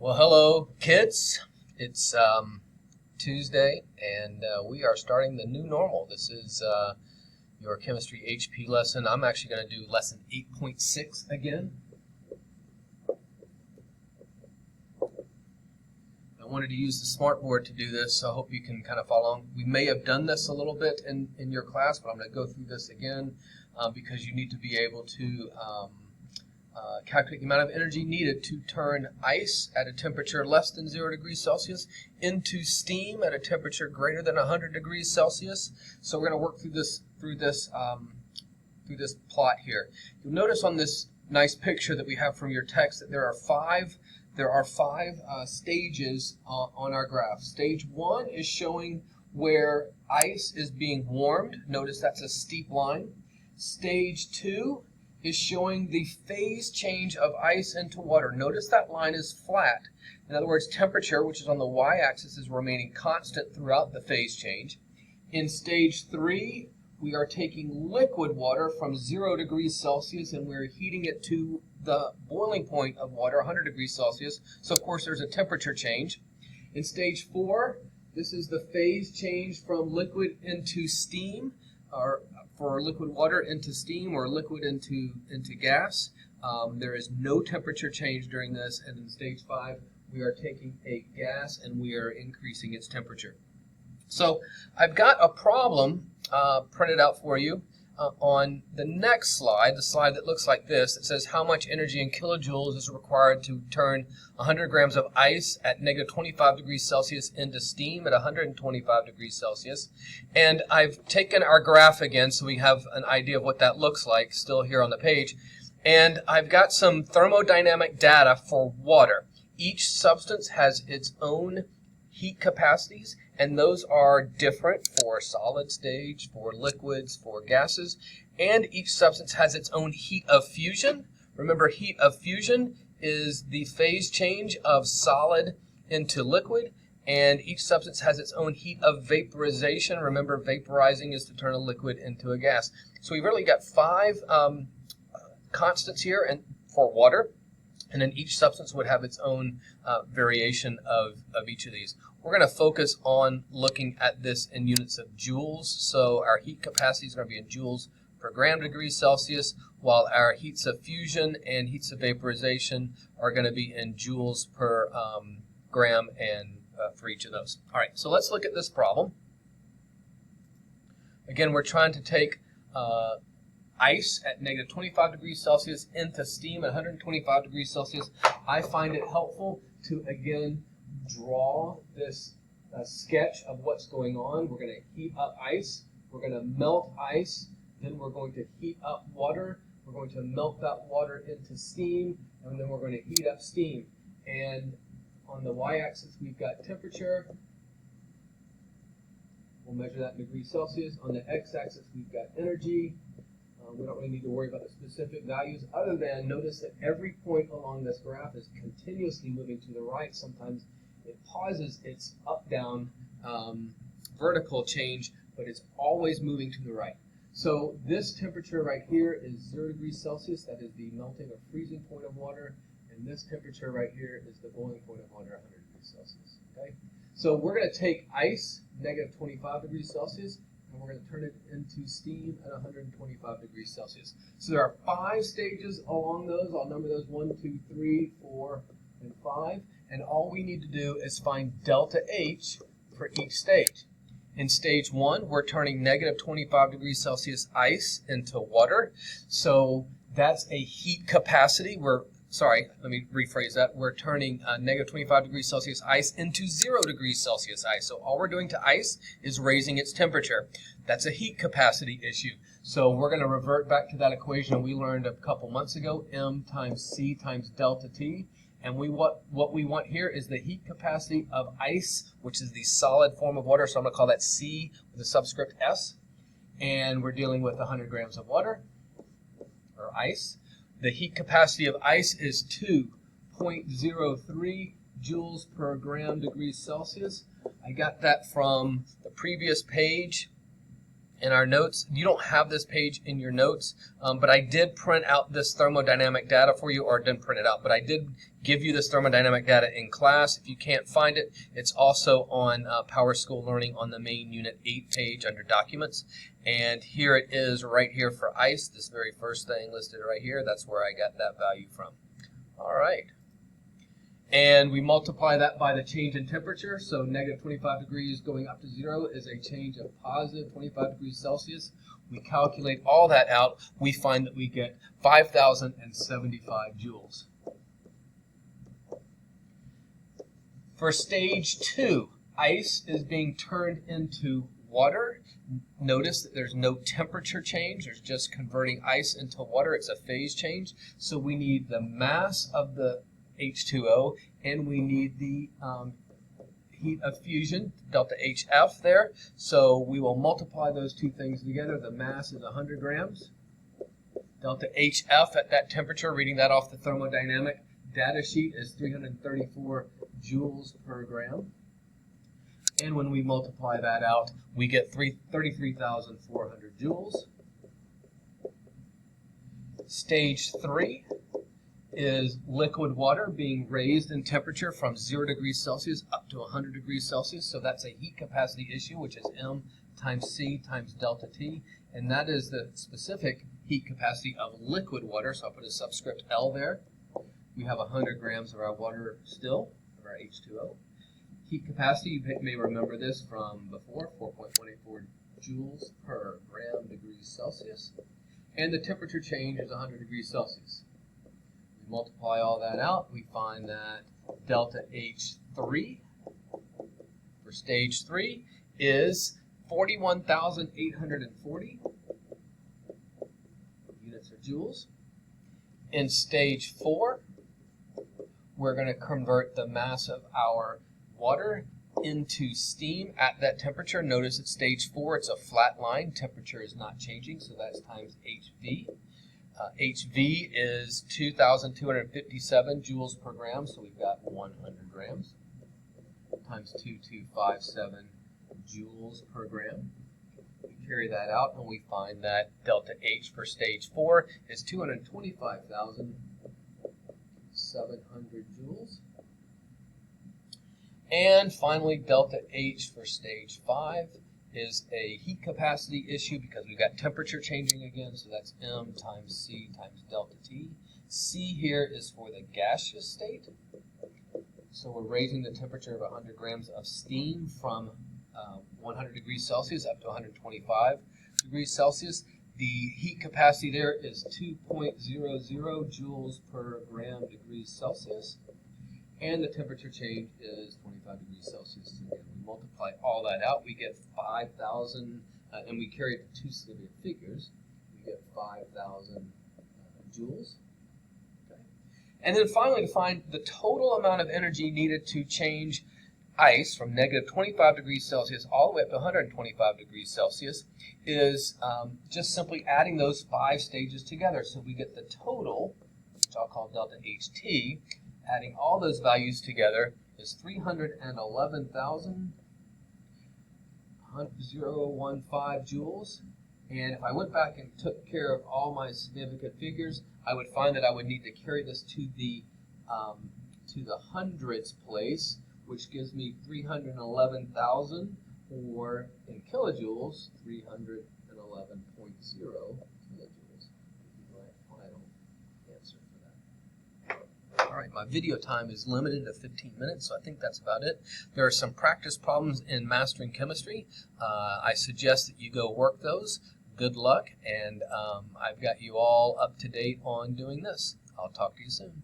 Well, hello, kids. It's Tuesday, and we are starting the new normal. This is your Chemistry HP lesson. I'm actually going to do lesson 8.6 again. I wanted to use the smartboard to do this, so I hope you can kind of follow along. We may have done this a little bit in your class, but I'm going to go through this again because you need to be able to calculate the amount of energy needed to turn ice at a temperature less than 0 degrees Celsius into steam at a temperature greater than 100 degrees Celsius. So we're going to work through this plot here. You'll notice on this nice picture that we have from your text that there are five stages on our graph. Stage 1 is showing where ice is being warmed. Notice that's a steep line. Stage 2 is showing the phase change of ice into water. Notice that line is flat. In other words, temperature, which is on the y-axis, is remaining constant throughout the phase change. In stage 3, we are taking liquid water from 0 degrees Celsius and we're heating it to the boiling point of water, 100 degrees Celsius. So, of course, there's a temperature change. In stage 4, this is the phase change from liquid into steam, or for liquid water into steam or liquid into gas. There is no temperature change during this, and in stage 5 we are taking a gas and we are increasing its temperature. So I've got a problem printed out for you on the next slide, the slide that looks like this. It says how much energy in kilojoules is required to turn 100 grams of ice at negative 25 degrees Celsius into steam at 125 degrees Celsius. And I've taken our graph again so we have an idea of what that looks like still here on the page. And I've got some thermodynamic data for water. Each substance has its own heat capacities, and those are different for solid stage, for liquids, for gases, and each substance has its own heat of fusion. Remember, heat of fusion is the phase change of solid into liquid, and each substance has its own heat of vaporization. Remember, vaporizing is to turn a liquid into a gas. So we've really got 5 constants here and for water, and then each substance would have its own variation of each of these. We're going to focus on looking at this in units of joules. So our heat capacity is going to be in joules per gram degrees Celsius, while our heats of fusion and heats of vaporization are going to be in joules per gram and for each of those. All right, so let's look at this problem. Again, we're trying to take ice at negative 25 degrees Celsius into steam at 125 degrees Celsius. I find it helpful to, again, draw this sketch of what's going on. We're going to heat up ice. We're going to melt ice. Then we're going to heat up water. We're going to melt that water into steam. And then we're going to heat up steam. And on the y-axis, we've got temperature. We'll measure that in degrees Celsius. On the x-axis, we've got energy. We don't really need to worry about the specific values other than notice that every point along this graph is continuously moving to the right. Sometimes it pauses its up-down vertical change, but it's always moving to the right. So this temperature right here is 0 degrees Celsius. That is the melting or freezing point of water. And this temperature right here is the boiling point of water, 100 degrees Celsius. Okay? So we're going to take ice, negative 25 degrees Celsius, and we're going to turn it into steam at 125 degrees Celsius. So there are 5 stages along those. I'll number those 1, 2, 3, 4, and 5. And all we need to do is find delta H for each stage. In stage 1, we're turning negative 25 degrees Celsius ice into water. So that's a heat capacity. Let me rephrase that. We're turning negative 25 degrees Celsius ice into 0 degrees Celsius ice. So all we're doing to ice is raising its temperature. That's a heat capacity issue. So we're going to revert back to that equation we learned a couple months ago, M times C times delta T. And what we want here is the heat capacity of ice, which is the solid form of water. So I'm going to call that C with a subscript S. And we're dealing with 100 grams of water, or ice. The heat capacity of ice is 2.03 joules per gram degrees Celsius. I got that from the previous page in our notes. You don't have this page in your notes, but I did print out this thermodynamic data for you, or didn't print it out, but I did give you this thermodynamic data in class. If you can't find it, it's also on Power School Learning on the main Unit 8 page under Documents. And here it is right here for ice, this very first thing listed right here. That's where I got that value from. All right. And we multiply that by the change in temperature. So negative 25 degrees going up to 0 is a change of positive 25 degrees Celsius. We calculate all that out. We find that we get 5,075 joules. For stage 2, ice is being turned into water. Notice that there's no temperature change. There's just converting ice into water. It's a phase change. So we need the mass of the H2O, and we need the heat of fusion, delta HF there. So we will multiply those two things together. The mass is 100 grams. Delta HF at that temperature, reading that off the thermodynamic data sheet, is 334 joules per gram. And when we multiply that out, we get 33,400 joules. Stage 3 is liquid water being raised in temperature from 0 degrees Celsius up to 100 degrees Celsius. So that's a heat capacity issue, which is M times C times delta T. And that is the specific heat capacity of liquid water. So I'll put a subscript L there. We have 100 grams of our water still, of our H2O. Heat capacity, you may remember this from before, 4.184 joules per gram degrees Celsius. And the temperature change is 100 degrees Celsius. We multiply all that out, we find that delta H3 for stage 3 is 41,840 units or joules. In stage 4, we're going to convert the mass of our water into steam at that temperature. Notice at stage 4, it's a flat line. Temperature is not changing, so that's times HV. HV is 2,257 joules per gram, so we've got 100 grams times 2,257 joules per gram. We carry that out and we find that delta H for stage 4 is 225,700 joules. And finally, delta H for stage 5 is a heat capacity issue because we've got temperature changing again, so that's M times C times delta T. C here is for the gaseous state. So we're raising the temperature of 100 grams of steam from 100 degrees Celsius up to 125 degrees Celsius. The heat capacity there is 2.00 joules per gram degrees Celsius. And the temperature change is 25 degrees Celsius. So again, we multiply all that out, we get 5,000, and we carry it to two significant figures. We get 5,000 joules. Okay. And then finally, to find the total amount of energy needed to change ice from negative 25 degrees Celsius all the way up to 125 degrees Celsius is just simply adding those 5 stages together. So we get the total, which I'll call delta HT. Adding all those values together is 311,015 joules. And if I went back and took care of all my significant figures, I would find that I would need to carry this to the hundredths place, which gives me 311,000, or in kilojoules, 311.0 kilojoules. My final answer for that. All right, my video time is limited to 15 minutes, so I think that's about it. There are some practice problems in Mastering Chemistry. I suggest that you go work those. Good luck, and I've got you all up to date on doing this. I'll talk to you soon.